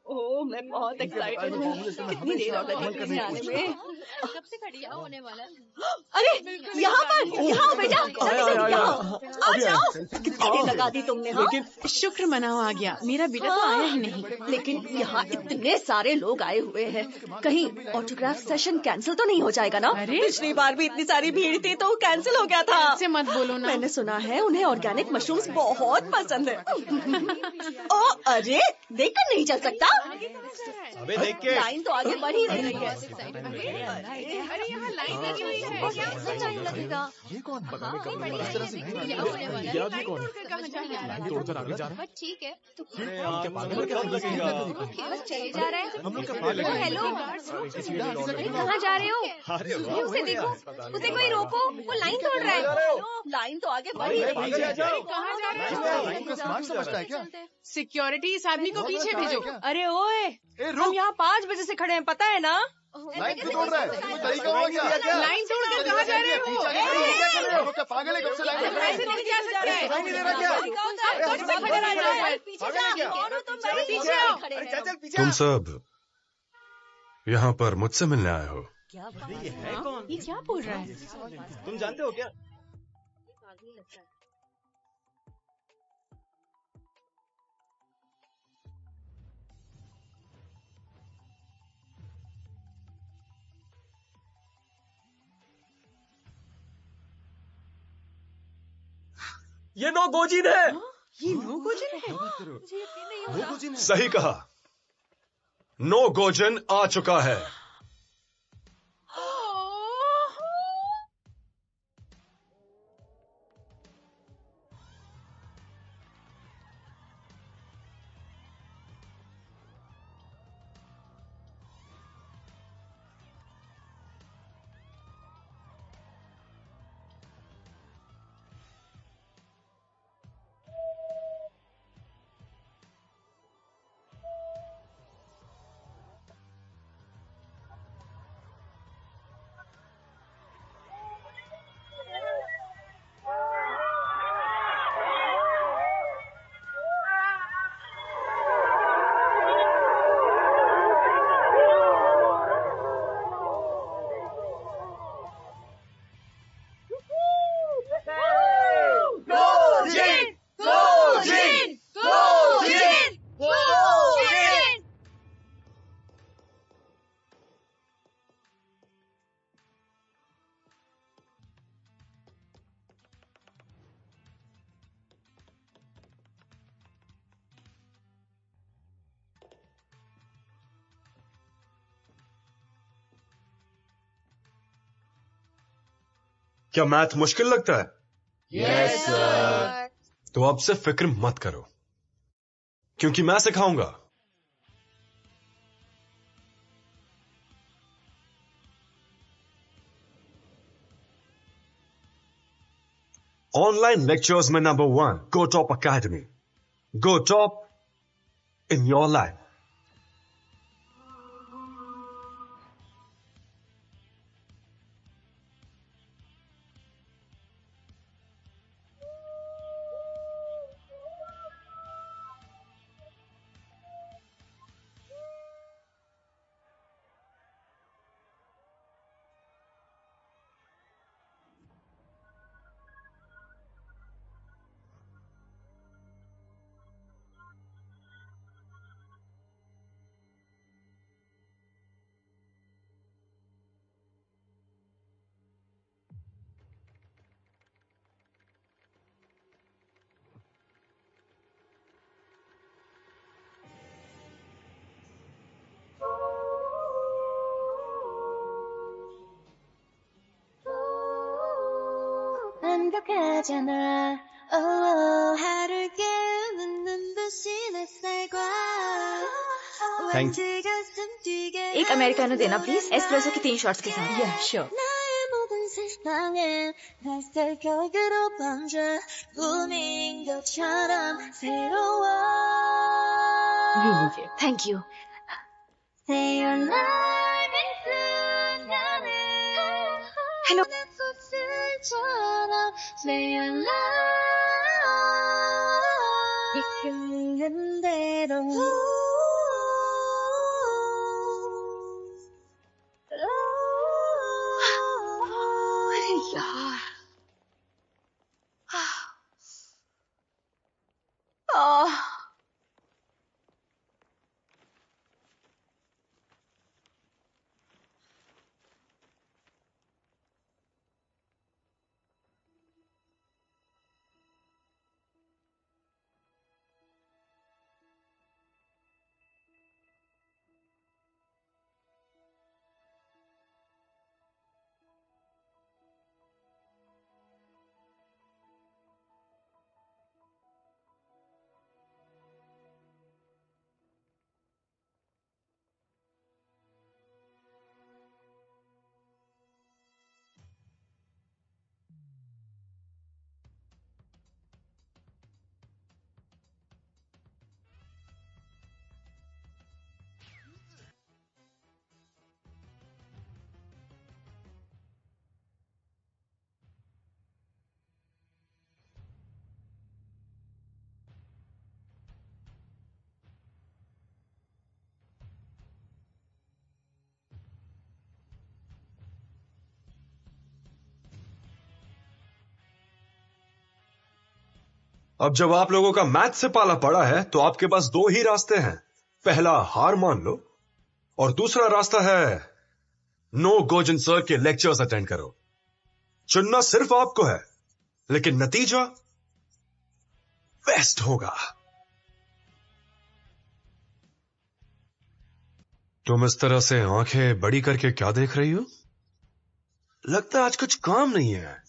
ओह, मैं बहुत एक्साइटेड हूँ। कितनी देर हो गई तुम्हें आने में? कब से खड़ी है होने वाला? अरे यहाँ पर, यहाँ बेटा, जल्दी यहाँ आ जाओ। कितनी देर लगा दी तुमने? हाँ, लेकिन शुक्र मनाओ आ गया, मेरा बेटा तो आया ही नहीं। लेकिन यहाँ इतने सारे लोग आए हुए हैं, कहीं ऑटोग्राफ सेशन कैंसिल तो नहीं हो जाएगा ना? अरे पिछली बार भी इतनी सारी भीड़ थी तो कैंसिल हो गया था। ऐसे मत बोलो ना। मैंने सुना है उन्हें ऑर्गेनिक मशरूम्स बहुत पसंद है। ओ अरे, देखकर नहीं चल सकता? अबे देख के लाइन तो आगे बढ़ ही रही है। अरे यहाँ लाइन लगी हुई है। क्या टाइम लगेगा? ये कौन पता नहीं कब बड़ी इस तरह से नहीं क्या होने वाला है? याद ही कौन कहाँ जा रहा है? लाइन तोड़कर आगे जा रहा बट ठीक है, है यार पागल है, कब लगेगा बस चले जा रहा है। हम लोग का पागल है। हेलो, किसी का अरे कहाँ जा रहे हो? अरे ये उसे देखो, उसे कोई रोको, वो लाइन तोड़ रहा है। लाइन तो आगे बढ़ ही रही है। कहाँ जा रहे हो? लाइन को स्मार्ट समझता है क्या? सिक्योरिटी, इस आदमी को पीछे भेजो। अरे ओए, ए हम रुक, यहाँ 5 बजे से खड़े हैं, पता है ना? लाइन क्यों तोड़ रहा है? कोई तरीका होगा क्या? लाइन तोड़कर कहाँ जा रहे हो? पीछे आगे खड़े क्या कर रहे हो? क्या पागल है? कब से लाइन ऐसे नहीं जा सकते। लाइन नहीं दे रहा क्या? कब से खड़े रह जाओ यहाँ? पीछे जा, कौन हो तुम? मेरे पीछे आओ। खड़े अरे हैं। चल पीछे तुम सब यहाँ पर मुझसे मिलने आए हो? क्या ये है कौन? ये क्या बोल रहा है? तुम जानते हो क्या? ये नो गोजिन है। ये नो गोजन है? सही कहा, नो गोजन आ चुका है। क्या मैथ मुश्किल लगता है? Yes sir. तो अब से फिक्र मत करो, क्योंकि मैं सिखाऊंगा। ऑनलाइन लेक्चर्स में number 1, go top academy. Go top in your life. 완벽하잖아. Oh, 하루를 깨우는 눈부신 햇살과 Thanks. 왠지 가슴 뛰게 एक अमेरिकानो देना प्लीज, एस्प्रेसो की 3 शॉट्स के साथ। या श्योर। 나의 모든 세상에 pastel 격으로 번져 꿈인 것처럼 새로워. ये लीजिए। Thank you. हेलो। अरे यार। आह। अब जब आप लोगों का मैथ से पाला पड़ा है तो आपके पास दो ही रास्ते हैं। पहला, हार मान लो, और दूसरा रास्ता है नो गोजन सर के लेक्चर्स अटेंड करो। चुनना सिर्फ आपको है, लेकिन नतीजा बेस्ट होगा। तुम इस तरह से आंखें बड़ी करके क्या देख रही हो? लगता है आज कुछ काम नहीं है।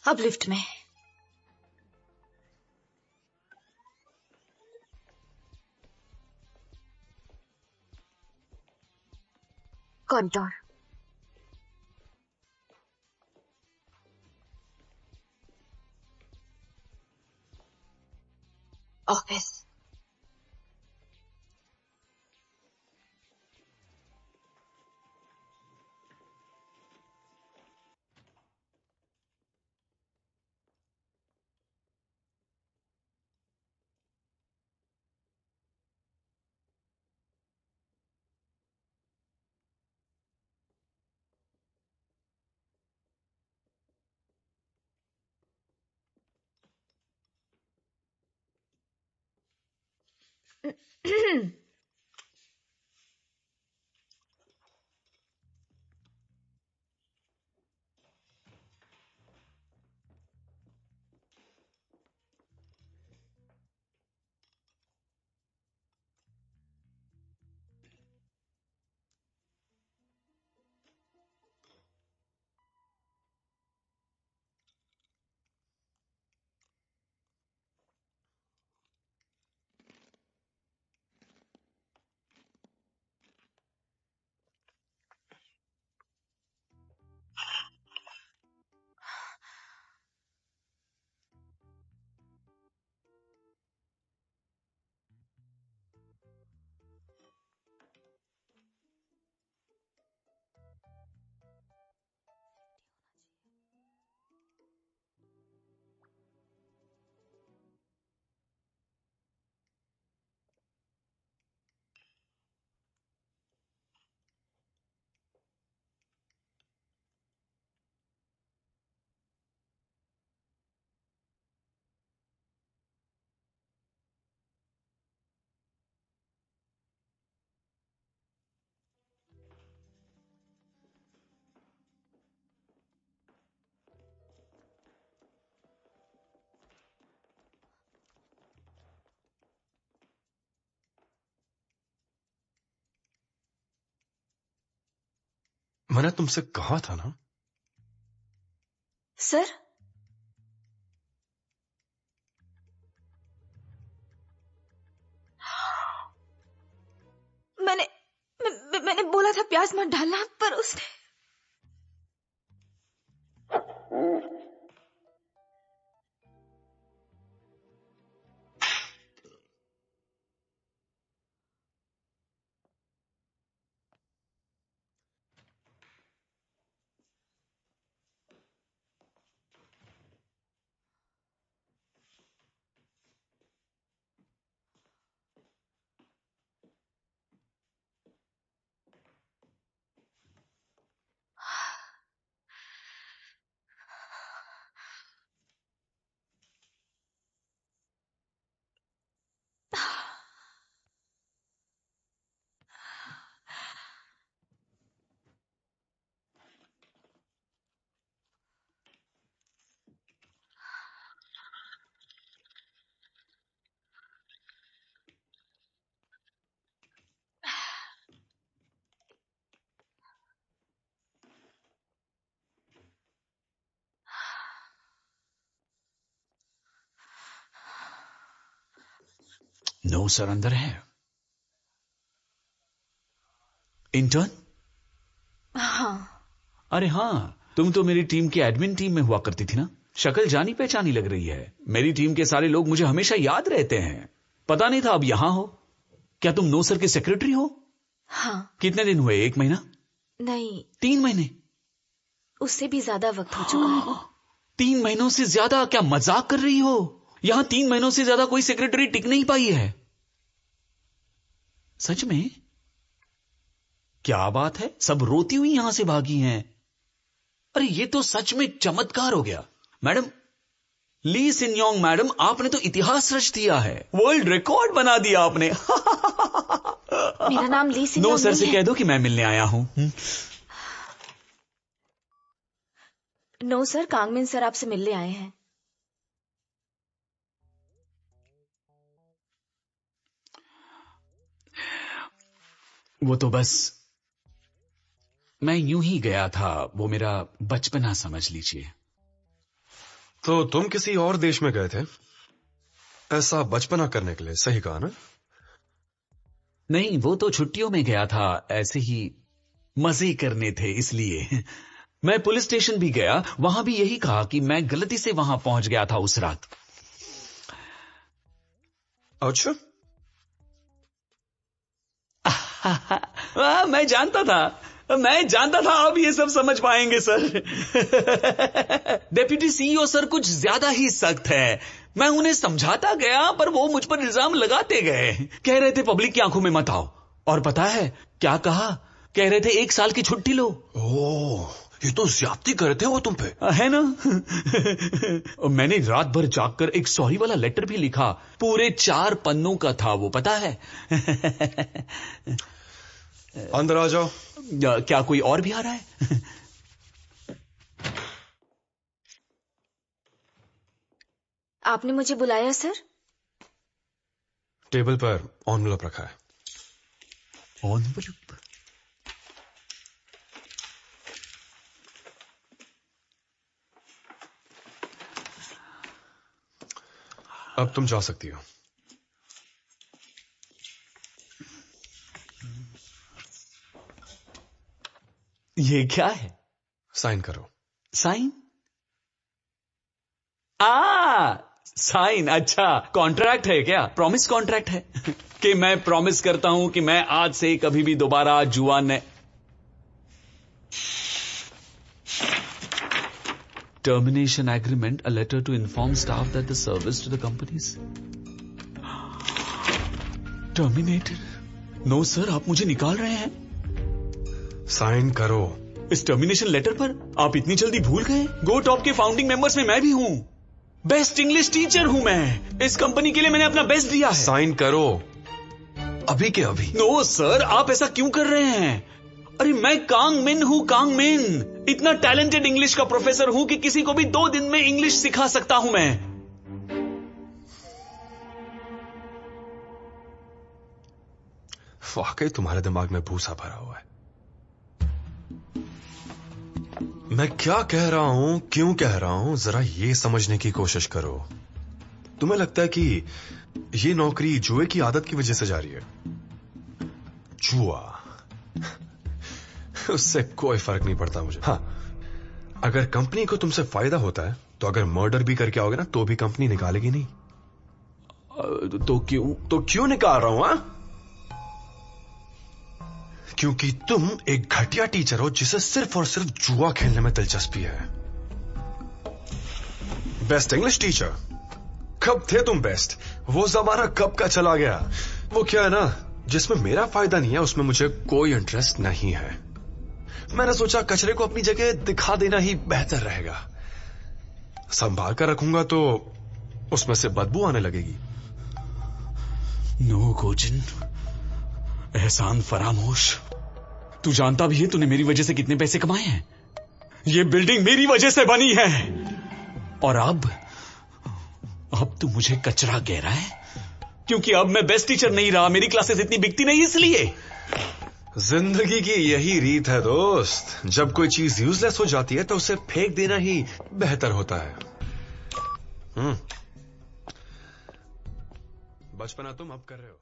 अब लिफ्ट में। कॉरिडोर। ऑफिस। मैंने तुमसे कहा था ना। सर, मैंने बोला था प्याज मत डालना, पर उसने नो सर अंदर है। इंटर्न? हाँ। अरे हाँ, तुम तो मेरी टीम के एडमिन टीम में हुआ करती थी ना। शक्ल जानी पहचानी लग रही है। मेरी टीम के सारे लोग मुझे हमेशा याद रहते हैं। पता नहीं था अब यहां हो। क्या तुम नो सर के सेक्रेटरी हो? हाँ। कितने दिन हुए? 1 महीना? नहीं, 3 महीने? उससे भी ज्यादा वक्त हो चुका है। 3 महीनों से ज्यादा? क्या मजाक कर रही हो? यहां 3 महीनों से ज्यादा कोई सेक्रेटरी टिक नहीं पाई है। सच में? क्या बात है, सब रोती हुई यहां से भागी हैं। अरे ये तो सच में चमत्कार हो गया। मैडम, ली सिन्योंग मैडम, आपने तो इतिहास रच दिया है। वर्ल्ड रिकॉर्ड बना दिया आपने। मेरा नाम ली सिन्योंग नो सर नहीं से है। कह दो कि मैं मिलने आया हूं। नो सर, कांगमिन सर आपसे मिलने आए हैं। वो तो बस मैं यूं ही गया था। वो मेरा बचपना समझ लीजिए। तो तुम किसी और देश में गए थे ऐसा बचपना करने के लिए, सही कहा ना? नहीं, वो तो छुट्टियों में गया था, ऐसे ही मजे करने थे इसलिए। मैं पुलिस स्टेशन भी गया, वहां भी यही कहा कि मैं गलती से वहां पहुंच गया था उस रात। अच्छा। मैं जानता था आप ये सब समझ पाएंगे सर। डेप्यूटी सीईओ सर कुछ ज्यादा ही सख्त है। मैं उन्हें समझाता गया पर वो मुझ पर इल्जाम लगाते गए। कह रहे थे पब्लिक की आंखों में मत आओ। और पता है क्या कहा? कह रहे थे 1 साल की छुट्टी लो। ओह, ये तो ज्यादती करते हो तुम पे। है ना? मैंने रात भर जागकर एक सॉरी वाला लेटर भी लिखा। पूरे 4 पन्नों का था वो, पता है? अंदर आ जाओ। क्या कोई और भी आ रहा है? आपने मुझे बुलाया सर? टेबल पर एनवेलप रखा है। एनवेलप? अब तुम जा सकती हो। ये क्या है? साइन करो। साइन? साइन, अच्छा कॉन्ट्रैक्ट है क्या? प्रॉमिस कॉन्ट्रैक्ट है कि मैं प्रॉमिस करता हूं कि मैं आज से कभी भी दोबारा जुआ न। Termination agreement, a letter to inform staff that the service to the companies terminated. No sir, आप मुझे निकाल रहे हैं। साइन करो। इस टर्मिनेशन लेटर पर आप इतनी जल्दी भूल गए? गो टॉप के फाउंडिंग मेंबर्स में मैं भी हूं। बेस्ट इंग्लिश टीचर हूं मैं। इस कंपनी के लिए मैंने अपना बेस्ट दिया है। साइन करो अभी के अभी। नो सर, आप ऐसा क्यों कर रहे हैं? अरे मैं कांगमिन हूं, कांगमिन। इतना टैलेंटेड इंग्लिश का प्रोफेसर हूं कि किसी को भी 2 दिन में इंग्लिश सिखा सकता हूं मैं। वाकई तुम्हारे दिमाग में भूसा भरा हुआ है। मैं क्या कह रहा हूं, क्यों कह रहा हूं, जरा ये समझने की कोशिश करो। तुम्हें लगता है कि ये नौकरी जुए की आदत की वजह से जा रही है? जुआ, उससे कोई फर्क नहीं पड़ता मुझे। हाँ, अगर कंपनी को तुमसे फायदा होता है तो अगर मर्डर भी करके आओगे ना तो भी कंपनी निकालेगी नहीं। तो क्यों निकाल रहा हूं? हाँ, क्योंकि तुम एक घटिया टीचर हो जिसे सिर्फ और सिर्फ जुआ खेलने में दिलचस्पी है। बेस्ट इंग्लिश टीचर, कब थे तुम बेस्ट? वो जमाना कब का चला गया। वो क्या है ना, जिसमें मेरा फायदा नहीं है उसमें मुझे कोई इंटरेस्ट नहीं है। मैंने सोचा कचरे को अपनी जगह दिखा देना ही बेहतर रहेगा। संभाल कर रखूंगा तो उसमें से बदबू आने लगेगी। नो गोजिन, एहसान फरामोश। तू जानता भी है तूने मेरी वजह से कितने पैसे कमाए हैं। ये बिल्डिंग मेरी वजह से बनी है। और अब तू मुझे कचरा कह रहा है क्योंकि अब मैं बेस्ट टीचर नहीं रहा, मेरी क्लासेस इतनी बिकती नहीं इसलिए। जिंदगी की यही रीत है दोस्त, जब कोई चीज यूजलेस हो जाती है तो उसे फेंक देना ही बेहतर होता है। बचपना तुम अब कर रहे हो।